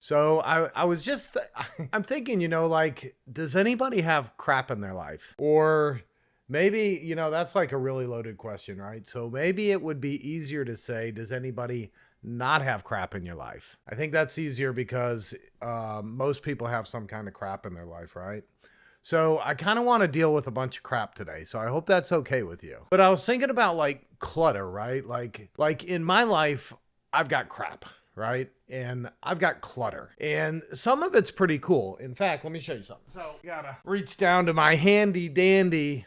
So I was just, I'm thinking, like, does anybody have crap in their life? Or maybe, that's like a really loaded question, right? So maybe it would be easier to say, does anybody not have crap in your life? I think that's easier because most people have some kind of crap in their life, right? So I kind of want to deal with a bunch of crap today. So I hope that's okay with you. But I was thinking about like clutter, right? Like in my life, I've got crap, right? And I've got clutter. And some of it's pretty cool. In fact, let me show you something. So gotta reach down to my handy dandy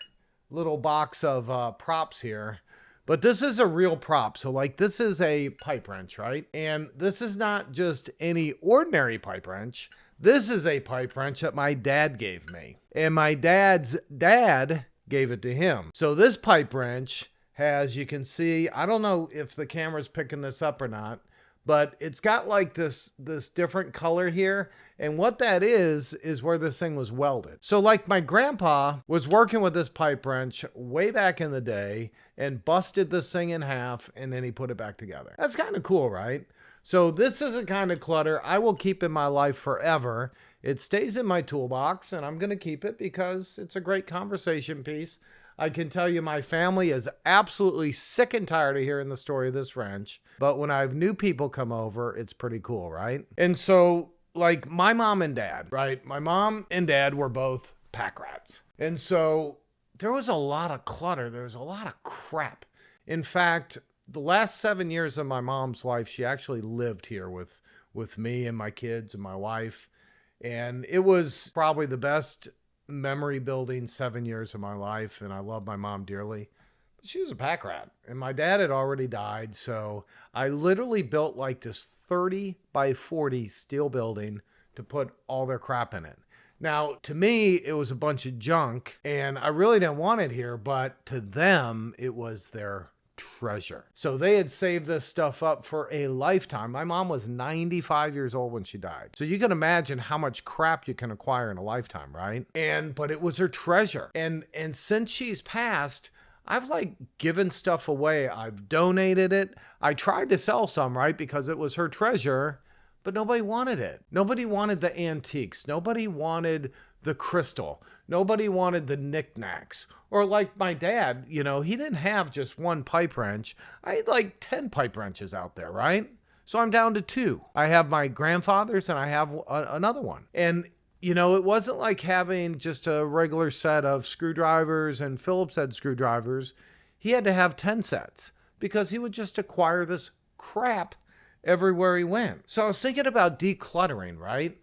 little box of props here. But this is a real prop. So like this is a pipe wrench, right? And this is not just any ordinary pipe wrench. This is a pipe wrench that my dad gave me. And my dad's dad gave it to him. So this pipe wrench has, you can see, I don't know if the camera's picking this up or not, but it's got like this different color here. And what that is where this thing was welded. So like my grandpa was working with this pipe wrench way back in the day and busted this thing in half and then he put it back together. That's kind of cool, right? So this is a kind of clutter I will keep in my life forever. It stays in my toolbox and I'm going to keep it because it's a great conversation piece. I can tell you my family is absolutely sick and tired of hearing the story of this wrench. But when I have new people come over, it's pretty cool, right? And so like my mom and dad, right? My mom and dad were both pack rats. And so there was a lot of clutter. There was a lot of crap. In fact, the last 7 years of my mom's life, she actually lived here with me and my kids and my wife. And it was probably the best memory building 7 years of my life. And I love my mom dearly. But she was a pack rat. And my dad had already died. So I literally built like this 30 by 40 steel building to put all their crap in it. Now, to me, it was a bunch of junk. And I really didn't want it here. But to them, it was their treasure. So they had saved this stuff up for a lifetime. My mom was 95 years old when she died. So you can imagine how much crap you can acquire in a lifetime, right? But it was her treasure. And since she's passed, I've like given stuff away. I've donated it. I tried to sell some, right? Because it was her treasure, but nobody wanted it. Nobody wanted the antiques. Nobody wanted the crystal. Nobody wanted the knickknacks. Or like my dad, he didn't have just one pipe wrench. I had like 10 pipe wrenches out there, right? So I'm down to 2. I have my grandfather's and I have another one. And, it wasn't like having just a regular set of screwdrivers and Phillips head screwdrivers. He had to have 10 sets because he would just acquire this crap everywhere he went. So I was thinking about decluttering, right?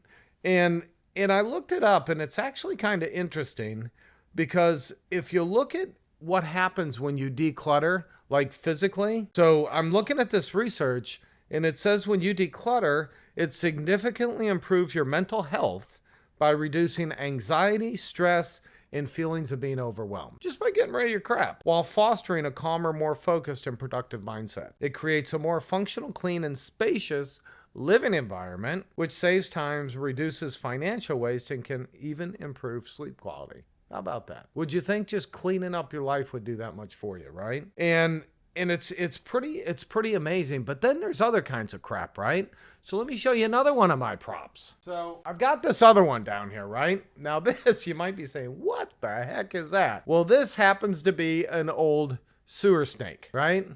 And I looked it up and it's actually kind of interesting because if you look at what happens when you declutter, like physically, so I'm looking at this research and it says when you declutter, it significantly improves your mental health by reducing anxiety, stress, and feelings of being overwhelmed just by getting rid of your crap while fostering a calmer, more focused and productive mindset. It creates a more functional, clean, and spacious living environment, which saves time, reduces financial waste, and can even improve sleep quality. How about that? Would you think just cleaning up your life would do that much for you, right? And it's pretty amazing. But then there's other kinds of crap, right? So let me show you another one of my props. So I've got this other one down here, right? Now this, you might be saying, what the heck is that? Well, this happens to be an old sewer snake, right?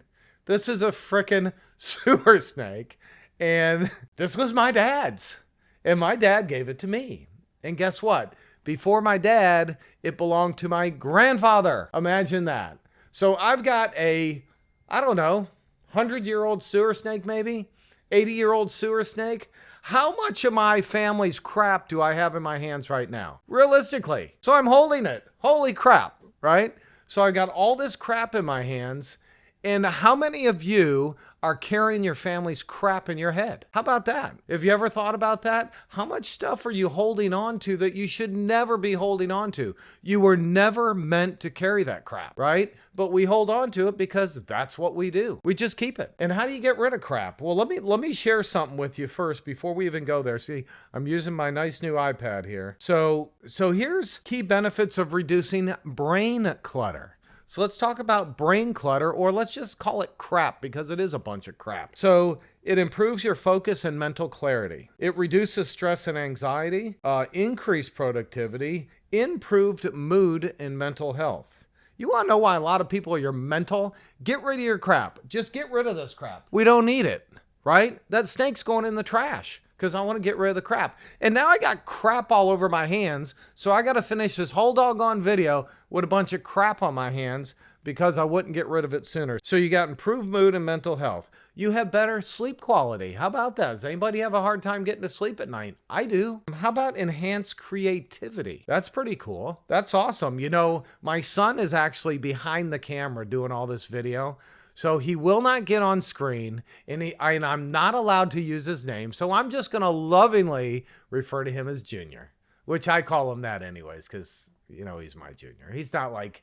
This is a frickin' sewer snake. And this was my dad's. And my dad gave it to me. And guess what? Before my dad, it belonged to my grandfather. Imagine that. So I've got a, I don't know, 100-year-old sewer snake maybe? 80-year-old sewer snake? How much of my family's crap do I have in my hands right now? Realistically. So I'm holding it. Holy crap, right? So I got all this crap in my hands. And how many of you are carrying your family's crap in your head? How about that? Have you ever thought about that? How much stuff are you holding on to that you should never be holding on to? You were never meant to carry that crap, right? But we hold on to it because that's what we do. We just keep it. And how do you get rid of crap? Well, let me share something with you first before we even go there. See, I'm using my nice new iPad here. So here's key benefits of reducing brain clutter. So let's talk about brain clutter, or let's just call it crap because it is a bunch of crap. So it improves your focus and mental clarity. It reduces stress and anxiety, increased productivity, improved mood and mental health. You want to know why a lot of people are mental? Get rid of your crap. Just get rid of this crap. We don't need it, right? That snake's going in the trash because I want to get rid of the crap. And now I got crap all over my hands, so I got to finish this whole doggone video with a bunch of crap on my hands because I wouldn't get rid of it sooner. So you got improved mood and mental health. You have better sleep quality. How about that? Does anybody have a hard time getting to sleep at night? I do. How about enhanced creativity? That's pretty cool. That's awesome. You know, my son is actually behind the camera doing all this video. So he will not get on screen, and I'm not allowed to use his name. So I'm just going to lovingly refer to him as Junior, which I call him that anyways, because, you know, he's my Junior. He's not like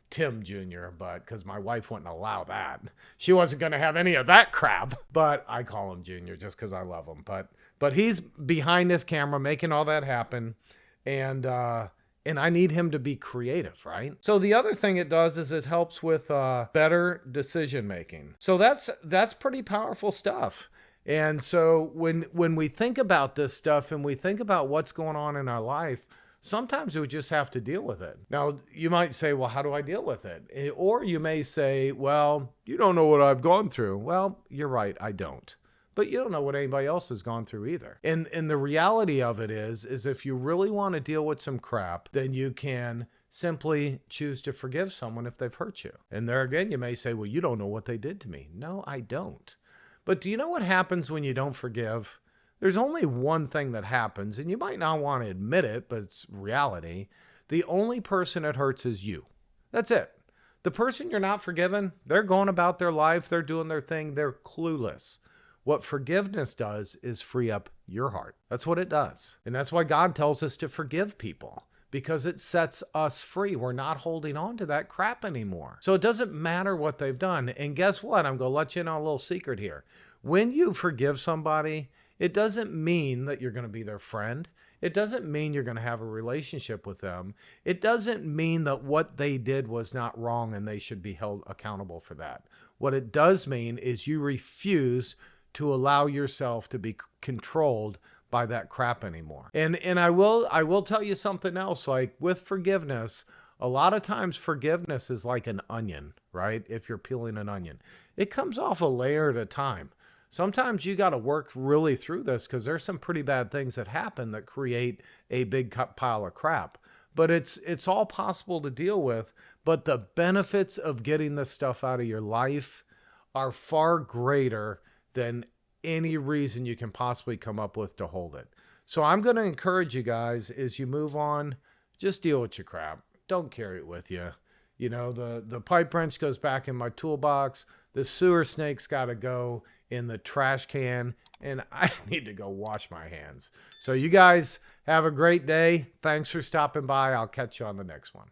Tim Jr., but because my wife wouldn't allow that. She wasn't going to have any of that crap, but I call him Junior just because I love him. But he's behind this camera making all that happen, and I need him to be creative, right? So the other thing it does is it helps with better decision making. So that's pretty powerful stuff. And so when we think about this stuff and we think about what's going on in our life, sometimes we just have to deal with it. Now, you might say, well, how do I deal with it? Or you may say, well, you don't know what I've gone through. Well, you're right, I don't. But you don't know what anybody else has gone through either. And the reality of it is if you really want to deal with some crap, then you can simply choose to forgive someone if they've hurt you. And there again, you may say, well, you don't know what they did to me. No, I don't. But do you know what happens when you don't forgive? There's only one thing that happens, and you might not want to admit it, but it's reality. The only person it hurts is you. That's it. The person you're not forgiving, they're going about their life, they're doing their thing, they're clueless. What forgiveness does is free up your heart. That's what it does. And that's why God tells us to forgive people, because it sets us free. We're not holding on to that crap anymore. So it doesn't matter what they've done. And guess what? I'm going to let you in on a little secret here. When you forgive somebody, it doesn't mean that you're going to be their friend. It doesn't mean you're going to have a relationship with them. It doesn't mean that what they did was not wrong and they should be held accountable for that. What it does mean is you refuse to allow yourself to be controlled by that crap anymore. And I will tell you something else, like with forgiveness, a lot of times forgiveness is like an onion, right? If you're peeling an onion, it comes off a layer at a time. Sometimes you got to work really through this because there's some pretty bad things that happen that create a big pile of crap. But it's all possible to deal with. But the benefits of getting this stuff out of your life are far greater than any reason you can possibly come up with to hold it. So I'm going to encourage you guys, as you move on, just deal with your crap. Don't carry it with you. You know, the pipe wrench goes back in my toolbox. The sewer snake's got to go in the trash can, and I need to go wash my hands. So you guys have a great day. Thanks for stopping by. I'll catch you on the next one.